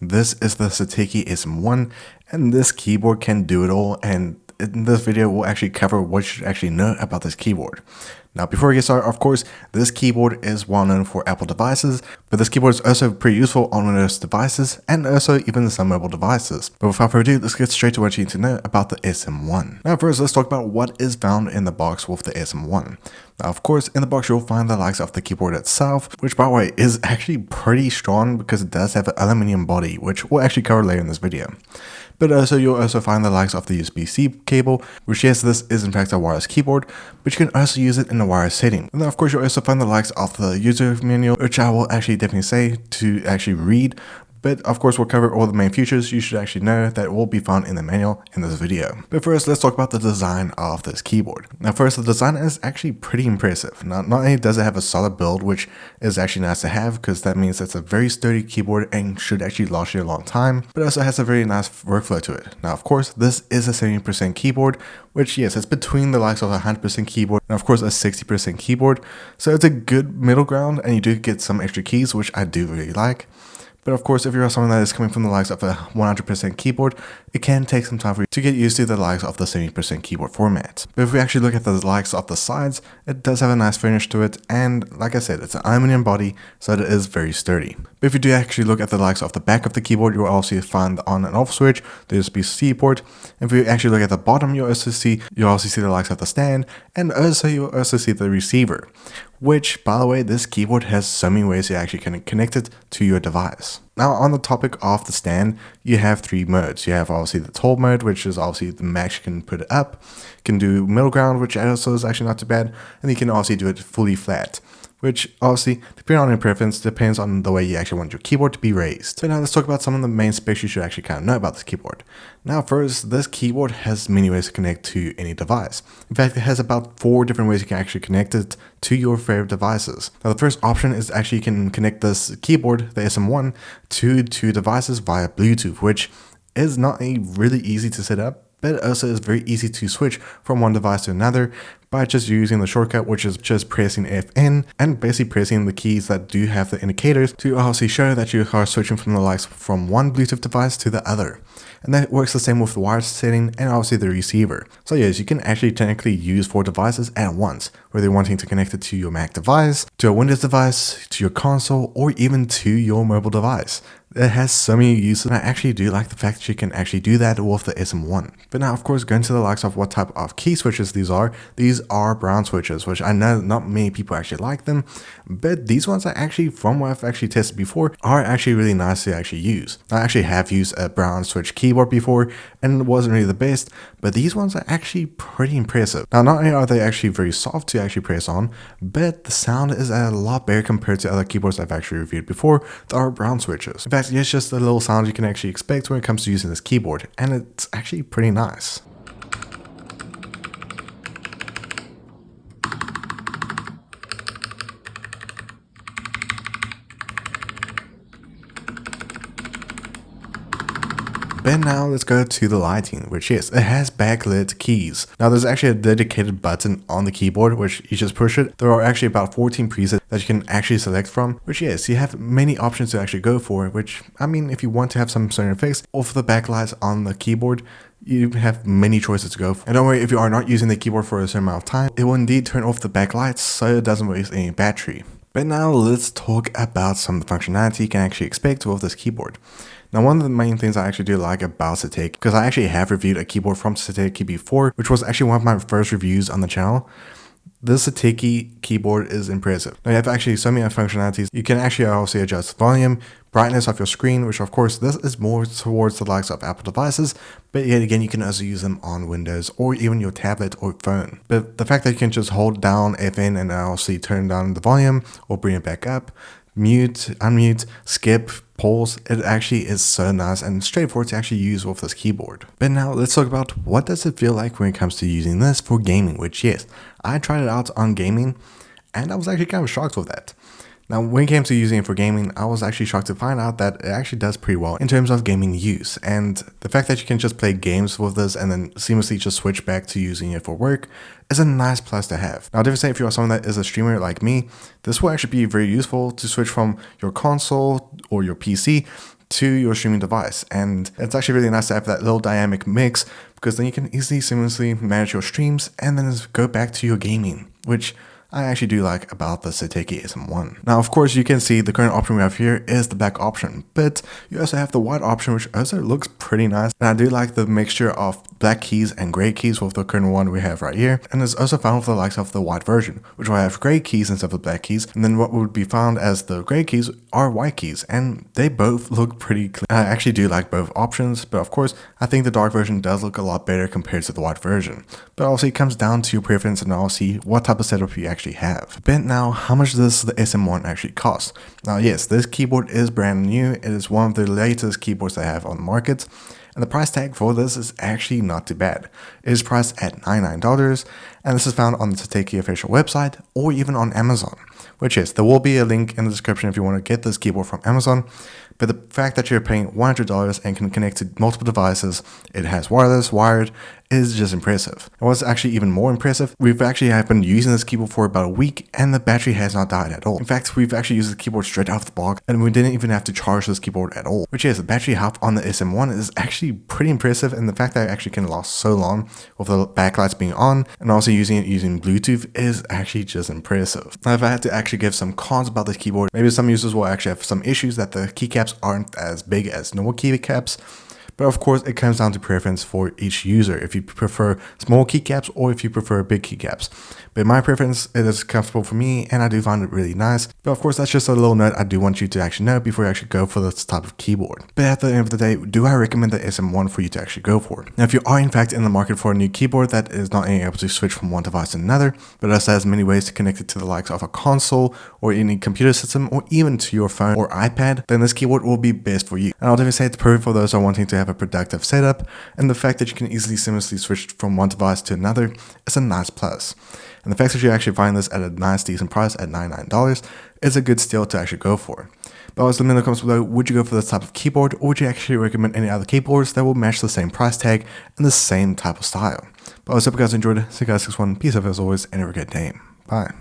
This is the Satechi SM1, and this keyboard can do it all, and in this video we'll actually cover what you should actually know about this keyboard. Now before we get started, of course, this keyboard is well known for Apple devices, but this keyboard is also pretty useful on Windows devices and also even some mobile devices. But without further ado, let's get straight to what you need to know about the SM1. Now first, let's talk about what is found in the box with the SM1. Now of course, in the box you'll find the likes of the keyboard itself, which by the way is actually pretty strong because it does have an aluminum body, which we'll actually cover later in this video. But also you'll also find the likes of the USB-C cable, which yes, this is in fact a wireless keyboard, but you can also use it in a wireless setting. And then of course you'll also find the likes of the user manual, which I will actually definitely say to actually read. But of course we'll cover all the main features you should actually know that will be found in the manual in this video. But first, let's talk about the design of this keyboard. Now first, the design is actually pretty impressive. Now not only does it have a solid build, which is actually nice to have because that means it's a very sturdy keyboard and should actually last you a long time, but it also has a very nice workflow to it. Now of course, this is a 70% keyboard, which yes, it's between the likes of a 100% keyboard and of course a 60% keyboard. So it's a good middle ground and you do get some extra keys, which I do really like. But of course, if you're someone that is coming from the likes of a 100% keyboard, it can take some time for you to get used to the likes of the 70% keyboard format. But if we actually look at the likes of the sides, it does have a nice finish to it, and like I said, it's an aluminum body, so it is very sturdy. But if you do actually look at the likes of the back of the keyboard, you'll also find the on and off switch, the USB-C port. And if you actually look at the bottom, you'll also see the likes of the stand, and also you'll also see the receiver. Which, by the way, this keyboard has so many ways you actually can connect it to your device. Now, on the topic of the stand, you have three modes. You have obviously the tall mode, which is obviously the max you can put it up. You can do middle ground, which also is actually not too bad. And you can also do it fully flat, which obviously, depending on your preference, depends on the way you actually want your keyboard to be raised. So now let's talk about some of the main specs you should actually kind of know about this keyboard. Now first, this keyboard has many ways to connect to any device. In fact, it has about 4 different ways you can actually connect it to your favorite devices. Now the first option is actually you can connect this keyboard, the SM1, to 2 devices via Bluetooth, which is not really easy to set up, but also is very easy to switch from one device to another by just using the shortcut, which is just pressing FN and basically pressing the keys that do have the indicators to obviously show that you are switching from the likes from one Bluetooth device to the other. And that works the same with the wireless setting and obviously the receiver. So yes, you can actually technically use 4 devices at once, whether you're wanting to connect it to your Mac device, to a Windows device, to your console, or even to your mobile device. It has so many uses, and I actually do like the fact that you can actually do that with the SM1. But now, of course, going to the likes of what type of key switches these are brown switches, which I know not many people actually like them, but these ones are actually, from what I've actually tested before, are actually really nice to actually use. I actually have used a brown switch keyboard before, and it wasn't really the best, but these ones are actually pretty impressive. Now, not only are they actually very soft to actually press on, but the sound is a lot better compared to other keyboards I've actually reviewed before that are brown switches. In fact, it's just a little sound you can actually expect when it comes to using this keyboard, and it's actually pretty nice. But now let's go to the lighting, which yes, it has backlit keys. Now there's actually a dedicated button on the keyboard, which you just push it. There are actually about 14 presets that you can actually select from, which yes, you have many options to actually go for, which I mean, if you want to have some certain effects off the backlights on the keyboard, you have many choices to go for. And don't worry, if you are not using the keyboard for a certain amount of time, it will indeed turn off the backlights so it doesn't waste any battery. But now let's talk about some of the functionality you can actually expect with this keyboard. Now, one of the main things I actually do like about Satechi, because I actually have reviewed a keyboard from Satechi before, which was actually one of my first reviews on the channel. This Satechi keyboard is impressive. Now you have actually so many functionalities. You can actually also adjust volume, brightness of your screen, which of course this is more towards the likes of Apple devices, but yet again you can also use them on Windows or even your tablet or phone. But the fact that you can just hold down FN and also turn down the volume or bring it back up, mute, unmute, skip, pause, it actually is so nice and straightforward to actually use with this keyboard. But now let's talk about what does it feel like when it comes to using this for gaming, which yes, I tried it out on gaming and I was actually kind of shocked with that. Now, when it came to using it for gaming, I was actually shocked to find out that it actually does pretty well in terms of gaming use. And the fact that you can just play games with this and then seamlessly just switch back to using it for work is a nice plus to have. Now, different say if you are someone that is a streamer like me, this will actually be very useful to switch from your console or your PC to your streaming device. And it's actually really nice to have that little dynamic mix, because then you can easily seamlessly manage your streams and then just go back to your gaming, which I actually do like about the Satechi SM1. Now, of course, you can see the current option we have here is the black option, but you also have the white option, which also looks pretty nice. And I do like the mixture of black keys and gray keys with the current one we have right here. And it's also found with the likes of the white version, which will have gray keys instead of black keys. And then what would be found as the gray keys are white keys, and they both look pretty clean. I actually do like both options, but of course, I think the dark version does look a lot better compared to the white version. But obviously, it comes down to your preference and obviously what type of setup you actually have. But now, how much does the SM1 actually cost? Now, yes, this keyboard is brand new. It is one of the latest keyboards I have on the market. And the price tag for this is actually not too bad. It is priced at $99, and this is found on the Satechi official website or even on Amazon. Which is, there will be a link in the description if you want to get this keyboard from Amazon. But the fact that you're paying $100 and can connect to multiple devices, it has wireless, wired, is just impressive. And what's actually even more impressive, we've actually been using this keyboard for about a week and the battery has not died at all. In fact, we've actually used the keyboard straight out of the box and we didn't even have to charge this keyboard at all. Which is, the battery health on the SM1 is actually pretty impressive, and the fact that it actually can last so long with the backlights being on and also using it using Bluetooth is actually just impressive. Now, if I had to actually give some cons about this keyboard, maybe some users will actually have some issues that the keycaps aren't as big as normal keycaps. But of course, it comes down to preference for each user, if you prefer small keycaps or if you prefer big keycaps. But in my preference, it is comfortable for me and I do find it really nice. But of course, that's just a little note I do want you to actually know before you actually go for this type of keyboard. But at the end of the day, do I recommend the SM1 for you to actually go for? Now, if you are in fact in the market for a new keyboard that is not able to switch from one device to another, but also has many ways to connect it to the likes of a console or any computer system or even to your phone or iPad, then this keyboard will be best for you. And I'll definitely say it's perfect for those who are wanting to have a productive setup, and the fact that you can easily seamlessly switch from one device to another is a nice plus. And the fact that you actually find this at a nice decent price at $99 is a good steal to actually go for. But always let me know in the comments below, would you go for this type of keyboard, or would you actually recommend any other keyboards that will match the same price tag and the same type of style? But I hope you guys enjoyed. See you guys next one. Peace out as always, and have a good day. Bye.